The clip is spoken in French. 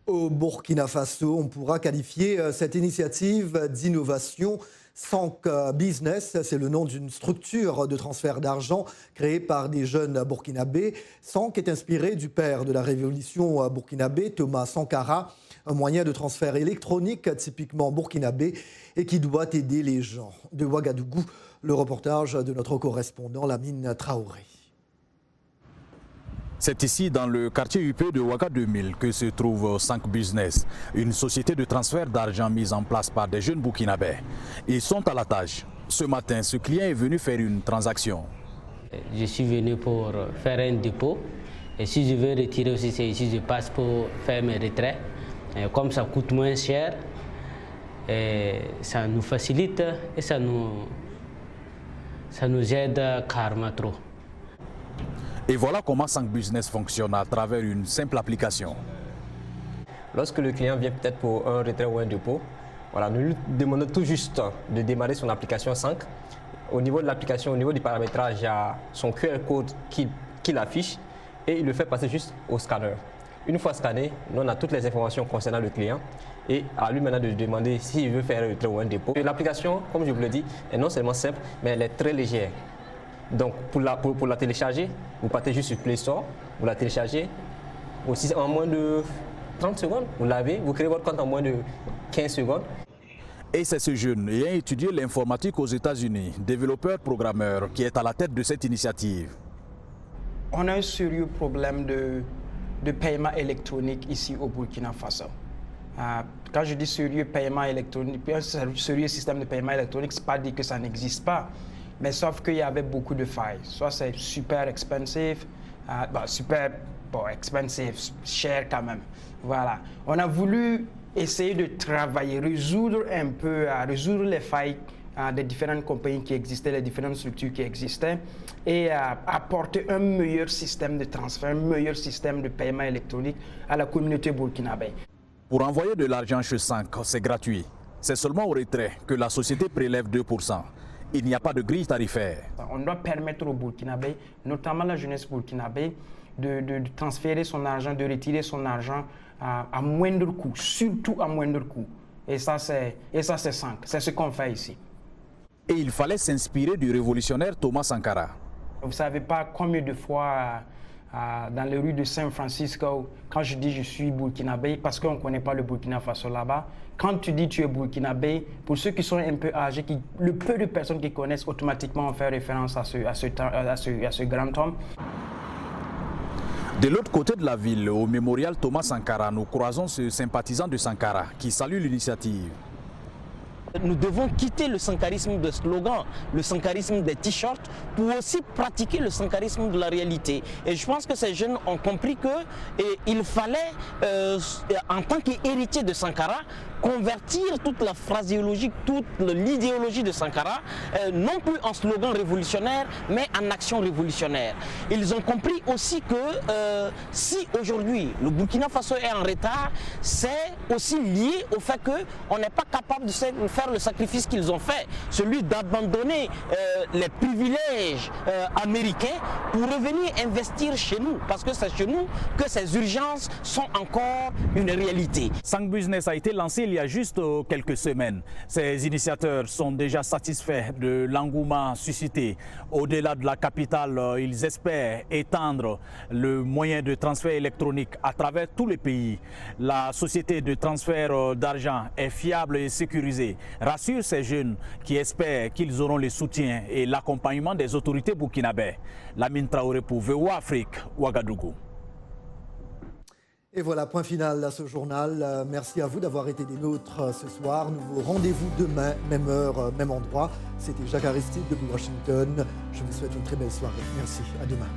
Au Burkina Faso, on pourra qualifier cette initiative d'innovation. Sank Business, c'est le nom d'une structure de transfert d'argent créée par des jeunes burkinabés. Sank est inspiré du père de la révolution burkinabé, Thomas Sankara, un moyen de transfert électronique typiquement burkinabé et qui doit aider les gens. De Ouagadougou, le reportage de notre correspondant Lamine Traoré. C'est ici, dans le quartier UP de Ouaga 2000, que se trouve Sank Business, une société de transfert d'argent mise en place par des jeunes burkinabés. Ils sont à la tâche. Ce matin, ce client est venu faire une transaction. Je suis venu pour faire un dépôt. Et si je veux retirer aussi, c'est ici, je passe pour faire mes retraits. Et comme ça coûte moins cher, et ça nous facilite et ça nous aide carrément trop. Et voilà comment Sank Business fonctionne à travers une simple application. Lorsque le client vient peut-être pour un retrait ou un dépôt, voilà, nous lui demandons tout juste de démarrer son application Sank. Au niveau de l'application, au niveau du paramétrage, il y a son QR code qu'il affiche et il le fait passer juste au scanner. Une fois scanné, nous on a toutes les informations concernant le client et à lui maintenant de demander s'il veut faire un retrait ou un dépôt. L'application, comme je vous l'ai dit, est non seulement simple, mais elle est très légère. Donc pour la télécharger, vous partez juste sur Play Store, vous la téléchargez aussi en moins de 30 secondes, vous l'avez, vous créez votre compte en moins de 15 secondes. Et c'est ce jeune ayant étudié l'informatique aux États-Unis, développeur-programmeur, qui est à la tête de cette initiative. On a un sérieux problème de paiement électronique ici au Burkina Faso. Quand je dis sérieux paiement électronique, un sérieux système de paiement électronique, ce n'est pas dire que ça n'existe pas. Mais sauf qu'il y avait beaucoup de failles. Soit c'est super expensive, cher quand même. Voilà. On a voulu essayer de travailler, résoudre les failles des différentes compagnies qui existaient, les différentes structures qui existaient et apporter un meilleur système de transfert, un meilleur système de paiement électronique à la communauté burkinabé. Pour envoyer de l'argent chez Sank, c'est gratuit. C'est seulement au retrait que la société prélève 2%. Il n'y a pas de grille tarifaire. On doit permettre aux Burkinabés, notamment la jeunesse burkinabé, de transférer son argent, de retirer son argent à moindre coût, surtout à moindre coût. Et ça, c'est Sank. C'est ce qu'on fait ici. Et il fallait s'inspirer du révolutionnaire Thomas Sankara. Vous ne savez pas combien de fois dans les rues de San Francisco, quand je dis je suis burkinabé, parce qu'on ne connaît pas le Burkina Faso là-bas, quand tu dis tu es burkinabé, pour ceux qui sont un peu âgés, le peu de personnes qui connaissent automatiquement on fait référence à ce grand homme. De l'autre côté de la ville, au mémorial Thomas Sankara, nous croisons ce sympathisant de Sankara qui salue l'initiative. Nous devons quitter le sankarisme de slogan, le sankarisme des t-shirts, pour aussi pratiquer le sankarisme de la réalité. Et je pense que ces jeunes ont compris qu'il fallait, en tant qu'héritier de Sankara, convertir toute la phraséologie, toute l'idéologie de Sankara, non plus en slogan révolutionnaire, mais en action révolutionnaire. Ils ont compris aussi que si aujourd'hui le Burkina Faso est en retard, c'est aussi lié au fait qu'on n'est pas capable de faire le sacrifice qu'ils ont fait, celui d'abandonner les privilèges américains pour revenir investir chez nous, parce que c'est chez nous que ces urgences sont encore une réalité. Sank Business a été lancé il y a juste quelques semaines. Ses initiateurs sont déjà satisfaits de l'engouement suscité. Au-delà de la capitale, ils espèrent étendre le moyen de transfert électronique à travers tous les pays. La société de transfert d'argent est fiable et sécurisée. Rassure ces jeunes qui espèrent qu'ils auront le soutien et l'accompagnement des autorités burkinabées. Lamine Traoré pour VOA Afrique, Ouagadougou. Et voilà, point final à ce journal. Merci à vous d'avoir été des nôtres ce soir. Nous vous rendez-vous demain, même heure, même endroit. C'était Jacques Aristide de Washington. Je vous souhaite une très belle soirée. Merci, à demain.